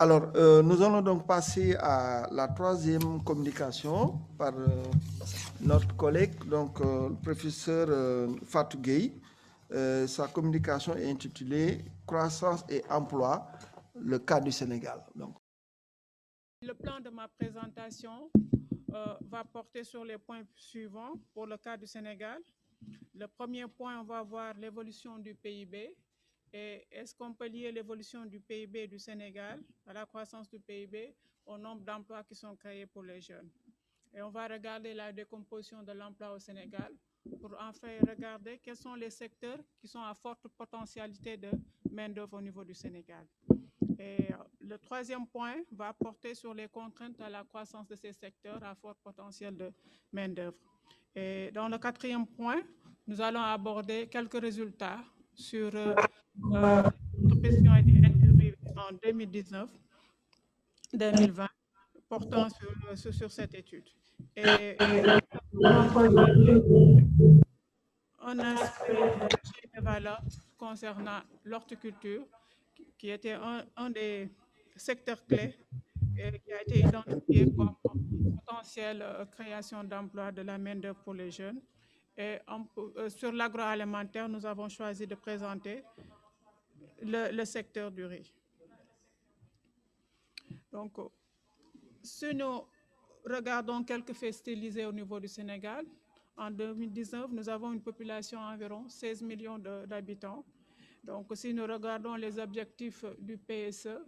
Alors, nous allons donc passer à la troisième communication par notre collègue, donc le professeur Fatou Gueye. Sa communication est intitulée Croissance et emploi, le cas du Sénégal. Donc. Le plan de ma présentation va porter sur les points suivants pour le cas du Sénégal. Le premier point, on va voir l'évolution du PIB. Et est-ce qu'on peut lier l'évolution du PIB du Sénégal à la croissance du PIB au nombre d'emplois qui sont créés pour les jeunes? Et on va regarder la décomposition de l'emploi au Sénégal pour enfin regarder quels sont les secteurs qui sont à forte potentialité de main-d'œuvre au niveau du Sénégal. Et le troisième point va porter sur les contraintes à la croissance de ces secteurs à fort potentiel de main-d'œuvre. Et dans le quatrième point, nous allons aborder quelques résultats sur l'entreprise qui ont été interviewées en 2019-2020 portant sur cette étude. Et un aspect de chaîne de valeur concernant l'horticulture, qui était un des secteurs clés et qui a été identifié comme potentielle création d'emplois de la main-d'œuvre pour les jeunes. Et sur l'agroalimentaire, nous avons choisi de présenter le secteur du riz. Donc, si nous regardons quelques faits stylisés au niveau du Sénégal, en 2019, nous avons une population d'environ 16 millions d'habitants. Donc, si nous regardons les objectifs du PSE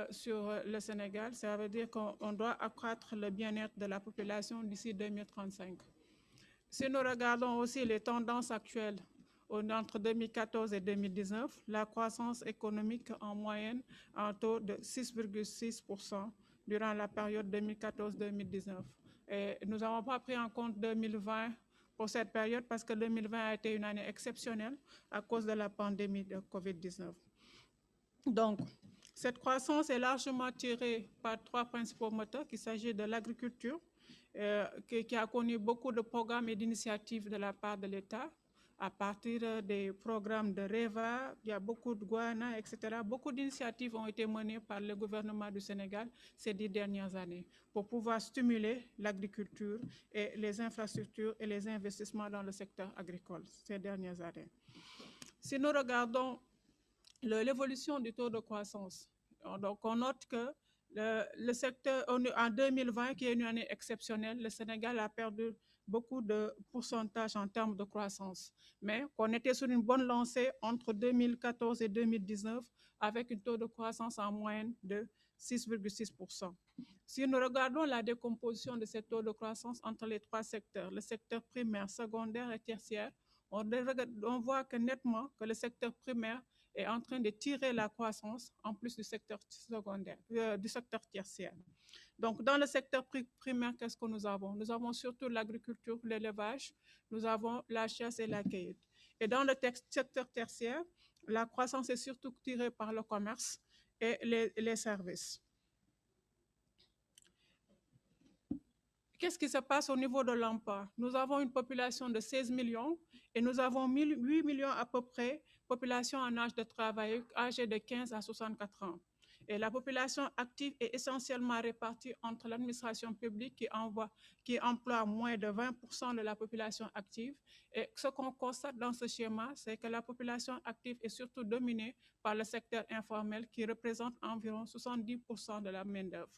sur le Sénégal, ça veut dire qu'on doit accroître le bien-être de la population d'ici 2035. Si nous regardons aussi les tendances actuelles entre 2014 et 2019, la croissance économique en moyenne a un taux de 6,6% durant la période 2014-2019. Et nous n'avons pas pris en compte 2020 pour cette période parce que 2020 a été une année exceptionnelle à cause de la pandémie de COVID-19. Donc, cette croissance est largement tirée par trois principaux moteurs, qu'il s'agit de l'agriculture, qui a connu beaucoup de programmes et d'initiatives de la part de l'État, à partir des programmes de REVA, il y a beaucoup de Guana, etc. Beaucoup d'initiatives ont été menées par le gouvernement du Sénégal ces 10 dernières années pour pouvoir stimuler l'agriculture et les infrastructures et les investissements dans le secteur agricole ces dernières années. Si nous regardons l'évolution du taux de croissance, donc on note que le secteur, en 2020, qui est une année exceptionnelle, le Sénégal a perdu beaucoup de pourcentage en termes de croissance, mais qu'on était sur une bonne lancée entre 2014 et 2019 avec un taux de croissance en moyenne de 6,6%. Si nous regardons la décomposition de ce taux de croissance entre les trois secteurs, le secteur primaire, secondaire et tertiaire, on voit que nettement que le secteur primaire est en train de tirer la croissance en plus du secteur secondaire, du secteur tertiaire. Donc, dans le secteur primaire, qu'est-ce que nous avons? Nous avons surtout l'agriculture, l'élevage, nous avons la chasse et la cueillette. Et dans le secteur tertiaire, la croissance est surtout tirée par le commerce et les services. Qu'est-ce qui se passe au niveau de l'emploi? Nous avons une population de 16 millions et nous avons 8 millions à peu près population en âge de travail, âgée de 15 à 64 ans. Et la population active est essentiellement répartie entre l'administration publique qui emploie moins de 20% de la population active. Et ce qu'on constate dans ce schéma, c'est que la population active est surtout dominée par le secteur informel qui représente environ 70% de la main-d'œuvre.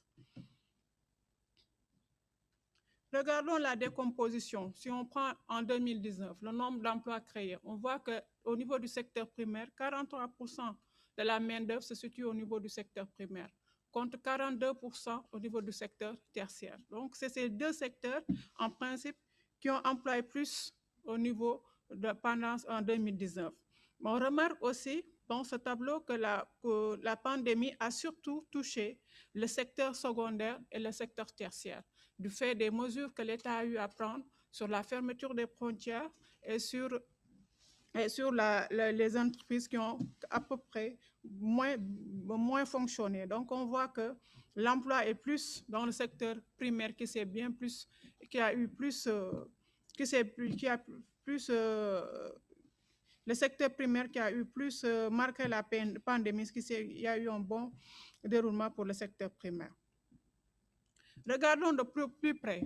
Regardons la décomposition. Si on prend en 2019 le nombre d'emplois créés, on voit qu'au niveau du secteur primaire, 43% de la main-d'œuvre se situe au niveau du secteur primaire, contre 42% au niveau du secteur tertiaire. Donc, c'est ces deux secteurs, en principe, qui ont employé plus au niveau de pendant en 2019. Mais on remarque aussi dans ce tableau que la pandémie a surtout touché le secteur secondaire et le secteur tertiaire, du fait des mesures que l'État a eu à prendre sur la fermeture des frontières et sur les entreprises qui ont à peu près moins fonctionné. Donc, on voit que l'emploi est plus dans le secteur primaire qui a eu plus, le secteur primaire qui a eu plus marqué la pandémie, il y a eu un bon déroulement pour le secteur primaire. Regardons de plus près.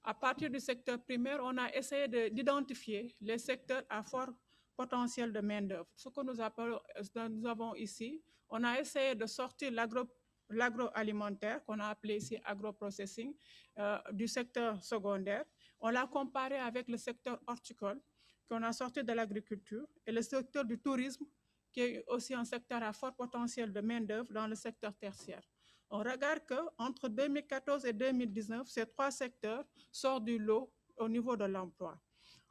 À partir du secteur primaire, on a essayé d'identifier les secteurs à fort potentiel de main-d'œuvre. Ce que nous avons ici, on a essayé de sortir l'agroalimentaire, qu'on a appelé ici agro-processing, du secteur secondaire. On l'a comparé avec le secteur horticole, qu'on a sorti de l'agriculture, et le secteur du tourisme, qui est aussi un secteur à fort potentiel de main-d'œuvre dans le secteur tertiaire. On regarde qu'entre 2014 et 2019, ces trois secteurs sortent du lot au niveau de l'emploi.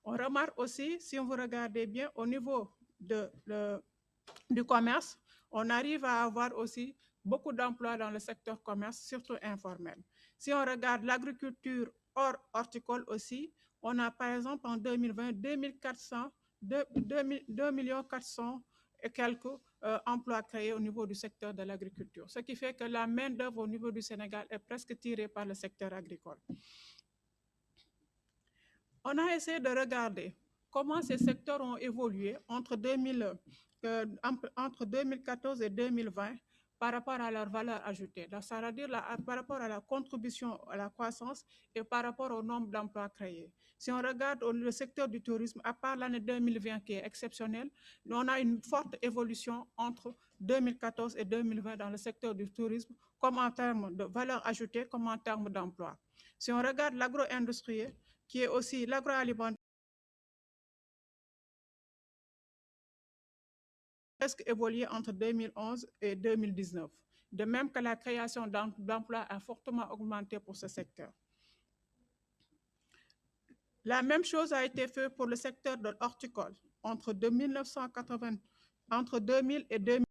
On remarque aussi, si vous regardez bien, au niveau du commerce, on arrive à avoir aussi beaucoup d'emplois dans le secteur commerce, surtout informel. Si on regarde l'agriculture hors horticole aussi, on a par exemple en 2020 2 400 et quelques emplois créés au niveau du secteur de l'agriculture, ce qui fait que la main-d'œuvre au niveau du Sénégal est presque tirée par le secteur agricole. On a essayé de regarder comment ces secteurs ont évolué entre 2014 et 2020 par rapport à leur valeur ajoutée, c'est-à-dire par rapport à la contribution à la croissance et par rapport au nombre d'emplois créés. Si on regarde le secteur du tourisme, à part l'année 2020 qui est exceptionnelle, on a une forte évolution entre 2014 et 2020 dans le secteur du tourisme, comme en termes de valeur ajoutée, comme en termes d'emploi. Si on regarde l'agro-industriel, qui est aussi l'agroalimentaire, presque évolué entre 2011 et 2019, de même que la création d'emplois a fortement augmenté pour ce secteur. La même chose a été faite pour le secteur de l'horticole. Entre 2000 et 2000,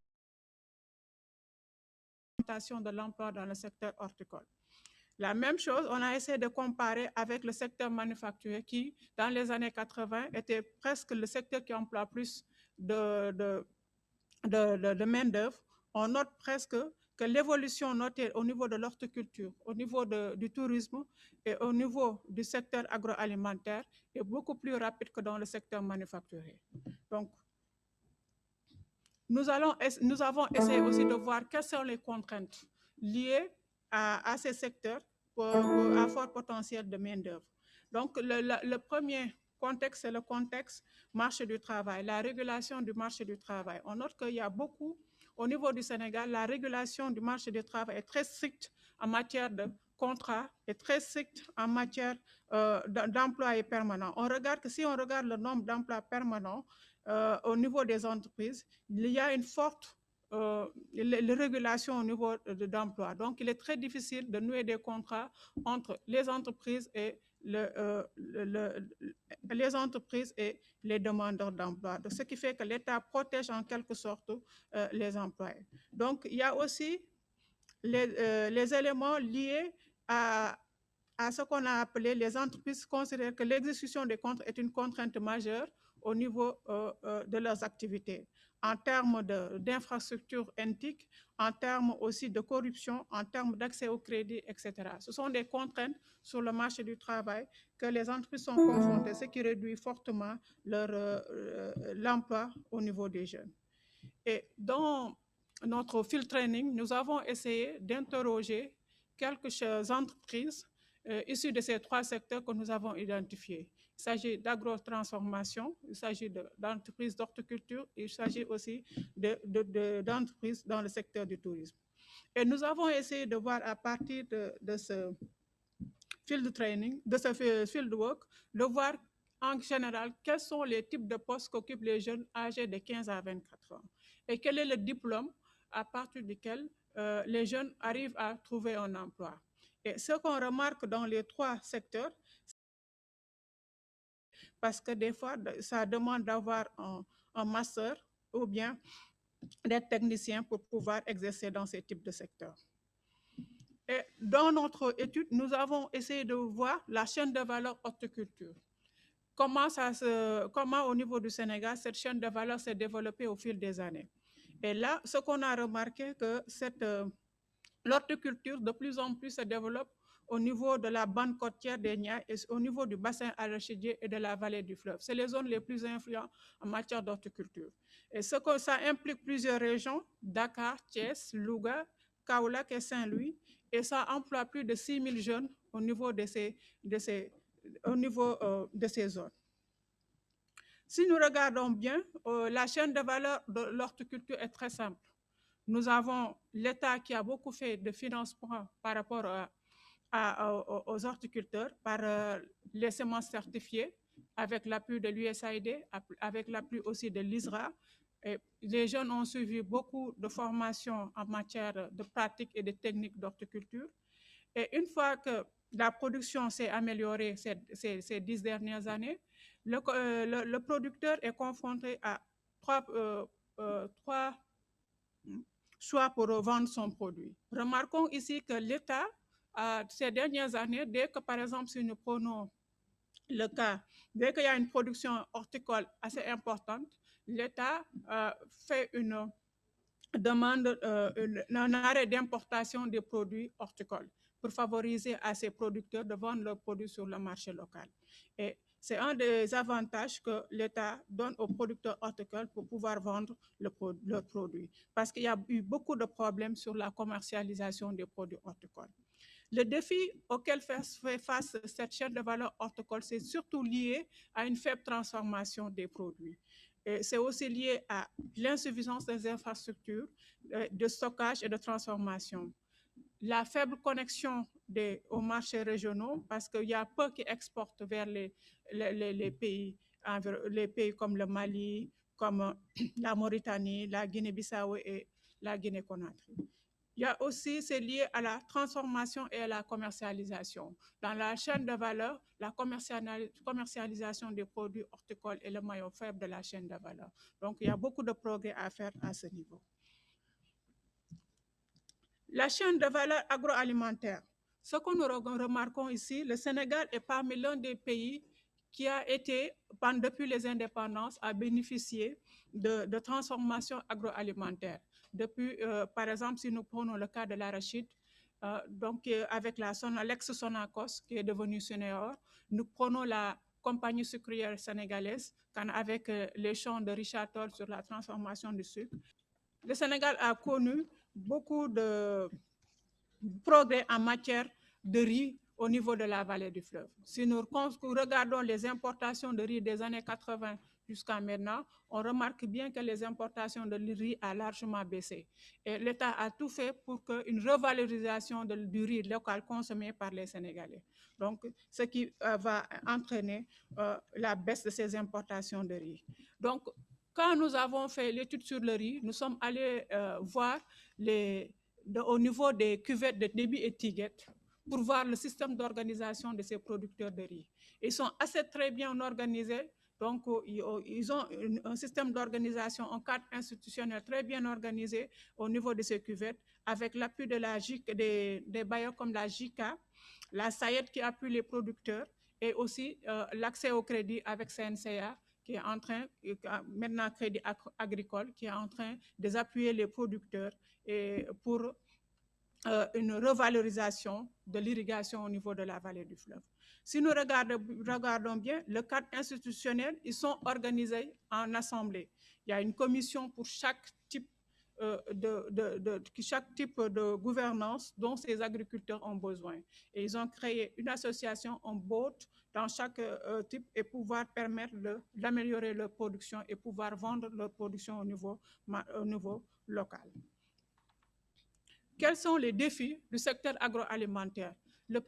de l'emploi dans le secteur horticole. La même chose, on a essayé de comparer avec le secteur manufacturier qui, dans les années 80, était presque le secteur qui emploie plus de main-d'œuvre. On note presque que l'évolution notée au niveau de l'horticulture, au niveau du tourisme et au niveau du secteur agroalimentaire est beaucoup plus rapide que dans le secteur manufacturier. Donc, nous avons essayé aussi de voir quelles sont les contraintes liées à ces secteurs à fort potentiel de main-d'œuvre. Donc, le premier contexte, c'est le contexte marché du travail, la régulation du marché du travail. On note qu'il y a beaucoup, au niveau du Sénégal, la régulation du marché du travail est très stricte en matière de contrat, est très stricte en matière d'emplois permanents. On regarde que si on regarde le nombre d'emplois permanents au niveau des entreprises, il y a une forte régulation au niveau d'emploi. Donc, il est très difficile de nouer des contrats entre les entreprises et les demandeurs d'emploi. Ce qui fait que l'État protège en quelque sorte les employés. Donc, il y a aussi les éléments liés à ce qu'on a appelé les entreprises considèrent que l'exécution des contrats est une contrainte majeure au niveau de leurs activités, en termes d'infrastructures NTIC, en termes aussi de corruption, en termes d'accès au crédit, etc. Ce sont des contraintes sur le marché du travail que les entreprises sont confrontées, ce qui réduit fortement l'emploi au niveau des jeunes. Et dans notre field training, nous avons essayé d'interroger quelques entreprises issues de ces trois secteurs que nous avons identifiés. Il s'agit d'agro-transformation, il s'agit d'entreprises d'horticulture, il s'agit aussi d'entreprises dans le secteur du tourisme. Et nous avons essayé de voir à partir de ce field training, de ce field work, de voir en général quels sont les types de postes qu'occupent les jeunes âgés de 15 à 24 ans et quel est le diplôme à partir duquel les jeunes arrivent à trouver un emploi. Et ce qu'on remarque dans les trois secteurs, parce que des fois, ça demande d'avoir un master ou bien d'être technicien pour pouvoir exercer dans ces types de secteurs. Et dans notre étude, nous avons essayé de voir la chaîne de valeur horticulture. Comment au niveau du Sénégal, cette chaîne de valeur s'est développée au fil des années. Et là, ce qu'on a remarqué, que l'horticulture de plus en plus se développe au niveau de la bande côtière des Niayes et au niveau du bassin arachidier et de la vallée du fleuve. C'est les zones les plus influentes en matière d'horticulture. Et ce que ça implique plusieurs régions, Dakar, Thiès, Louga, Kaolack et Saint-Louis, et ça emploie plus de 6 000 jeunes au niveau de ces zones. Si nous regardons bien, la chaîne de valeur de l'horticulture est très simple. Nous avons l'État qui a beaucoup fait de financement par rapport aux horticulteurs, par les semences certifiées, avec l'appui de l'USAID, avec l'appui aussi de l'ISRA. Et les jeunes ont suivi beaucoup de formations en matière de pratiques et de techniques d'horticulture. Et une fois que la production s'est améliorée ces 10 dernières années, le producteur est confronté à trois choix pour vendre son produit. Remarquons ici que l'État, ces dernières années, dès que, par exemple, si nous prenons le cas, dès qu'il y a une production horticole assez importante, l'État fait une demande un arrêt d'importation des produits horticoles pour favoriser à ces producteurs de vendre leurs produits sur le marché local. Et c'est un des avantages que l'État donne aux producteurs horticoles pour pouvoir vendre leurs produits, parce qu'il y a eu beaucoup de problèmes sur la commercialisation des produits horticoles. Le défi auquel fait face cette chaîne de valeur horticole, c'est surtout lié à une faible transformation des produits. C'est aussi lié à l'insuffisance des infrastructures de stockage et de transformation. La faible connexion aux marchés régionaux, parce qu'il y a peu qui exportent vers les pays comme le Mali, comme la Mauritanie, la Guinée-Bissau et la Guinée-Conakry. Il y a aussi, c'est lié à la transformation et à la commercialisation. Dans la chaîne de valeur, la commercialisation des produits horticoles est le maillon faible de la chaîne de valeur. Donc, il y a beaucoup de progrès à faire à ce niveau. La chaîne de valeur agroalimentaire. Ce que nous remarquons ici, le Sénégal est parmi l'un des pays qui a été, depuis les indépendances, à bénéficier de transformation agroalimentaire. Depuis, par exemple, si nous prenons le cas de l'arachide, donc avec l'ex-Sonacos qui est devenu Sénéor, nous prenons la compagnie sucrière sénégalaise avec les champs de Richard Toll sur la transformation du sucre. Le Sénégal a connu beaucoup de progrès en matière de riz au niveau de la vallée du fleuve. Si nous regardons les importations de riz des années 80 jusqu'à maintenant, on remarque bien que les importations de riz ont largement baissé. Et l'État a tout fait pour une revalorisation du riz local consommé par les Sénégalais. Donc, ce qui va entraîner la baisse de ces importations de riz. Donc, quand nous avons fait l'étude sur le riz, nous sommes allés voir au niveau des cuvettes de débit et tiguette pour voir le système d'organisation de ces producteurs de riz. Ils sont assez très bien organisés, donc ils ont un système d'organisation, un cadre institutionnel très bien organisé au niveau de ces cuvettes, avec l'appui de des bailleurs comme la JICA, la SAED qui appuie les producteurs, et aussi l'accès au crédit avec CNCA, qui est en train, maintenant Crédit Agricole, qui est en train d'appuyer les producteurs et pour une revalorisation de l'irrigation au niveau de la vallée du fleuve. Si nous regardons bien, le cadre institutionnel, ils sont organisés en assemblée. Il y a une commission pour chaque type de gouvernance dont ces agriculteurs ont besoin. Et ils ont créé une association en board dans chaque type et pouvoir permettre d'améliorer leur production et pouvoir vendre leur production au niveau local. Quels sont les défis du secteur agroalimentaire? Il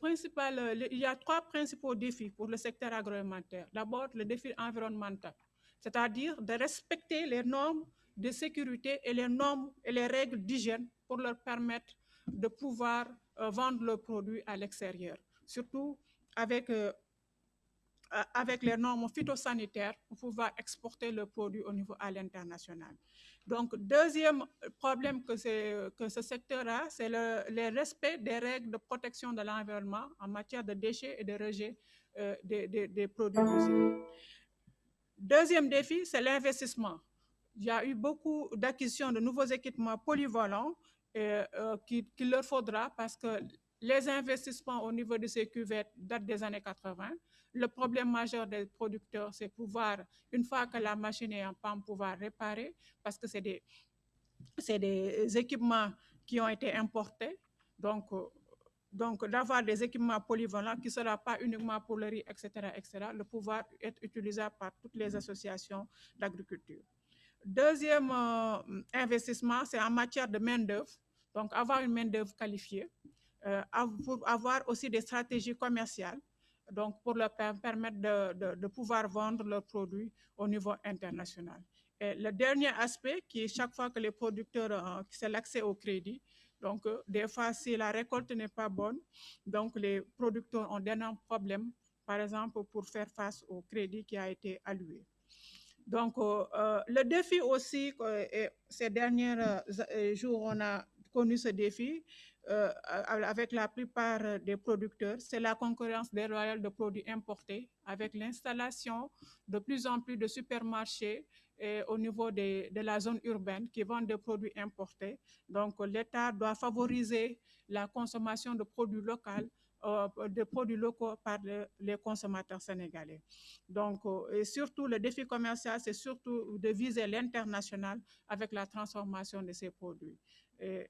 y a 3 principaux défis pour le secteur agroalimentaire. D'abord, le défi environnemental, c'est-à-dire de respecter les normes de sécurité et les normes et les règles d'hygiène pour leur permettre de pouvoir vendre leurs produits à l'extérieur, surtout avec les normes phytosanitaires pour pouvoir exporter leurs produits au niveau à l'international. Donc, deuxième problème que ce secteur a, c'est le respect des règles de protection de l'environnement en matière de déchets et de rejet des produits d'usine. Deuxième défi, c'est l'investissement. Il y a eu beaucoup d'acquisitions de nouveaux équipements polyvalents qu'il leur faudra parce que Les investissements au niveau de ces cuvettes datent des années 80. Le problème majeur des producteurs, c'est pouvoir, une fois que la machine est en panne, pouvoir réparer, parce que c'est des équipements qui ont été importés. Donc d'avoir des équipements polyvalents qui ne seront pas uniquement pour le riz, etc., le pouvoir être utilisable par toutes les associations d'agriculture. Deuxième investissement, c'est en matière de main-d'œuvre. Donc, avoir une main-d'œuvre qualifiée, pour avoir aussi des stratégies commerciales, donc pour leur permettre de pouvoir vendre leurs produits au niveau international. Et le dernier aspect, qui est chaque fois que les producteurs, c'est l'accès au crédit. Donc, des fois, si la récolte n'est pas bonne, donc les producteurs ont d'énormes problèmes, par exemple, pour faire face au crédit qui a été alloué. Donc, le défi aussi, ces derniers jours, on a connu ce défi avec la plupart des producteurs, c'est la concurrence déloyale de produits importés avec l'installation de plus en plus de supermarchés au niveau de la zone urbaine qui vendent des produits importés. Donc, l'État doit favoriser la consommation de produits locaux par les consommateurs sénégalais. Donc, et surtout, le défi commercial, c'est surtout de viser l'international avec la transformation de ces produits. Et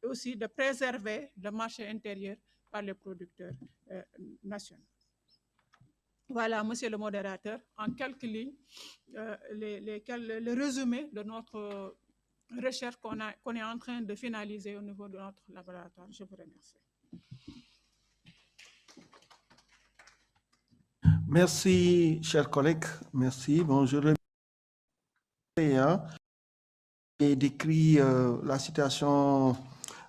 aussi de préserver le marché intérieur par les producteurs nationaux. Voilà, monsieur le modérateur, en quelques lignes, le résumé de notre recherche qu'on est en train de finaliser au niveau de notre laboratoire. Je vous remercie. Merci, chers collègues. Merci. Bonjour. Et décrit la situation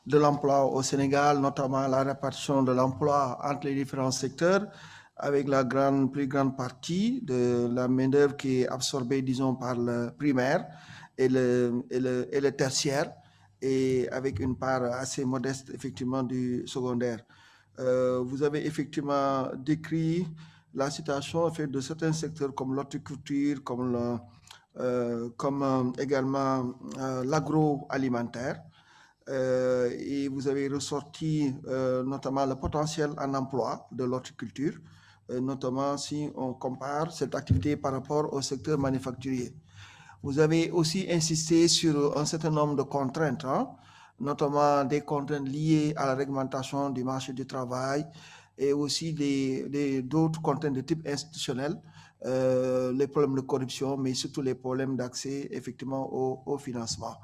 de l'emploi au Sénégal, notamment la répartition de l'emploi entre les différents secteurs, avec la plus grande partie de la main-d'œuvre qui est absorbée, disons, par le primaire et le tertiaire, et avec une part assez modeste, effectivement, du secondaire. Vous avez effectivement décrit la situation en fait, de certains secteurs comme l'horticulture, comme également l'agroalimentaire. Et vous avez ressorti notamment le potentiel en emploi de l'horticulture, notamment si on compare cette activité par rapport au secteur manufacturier. Vous avez aussi insisté sur un certain nombre de contraintes, notamment des contraintes liées à la réglementation du marché du travail et aussi d'autres contraintes de type institutionnel, les problèmes de corruption, mais surtout les problèmes d'accès effectivement au financement.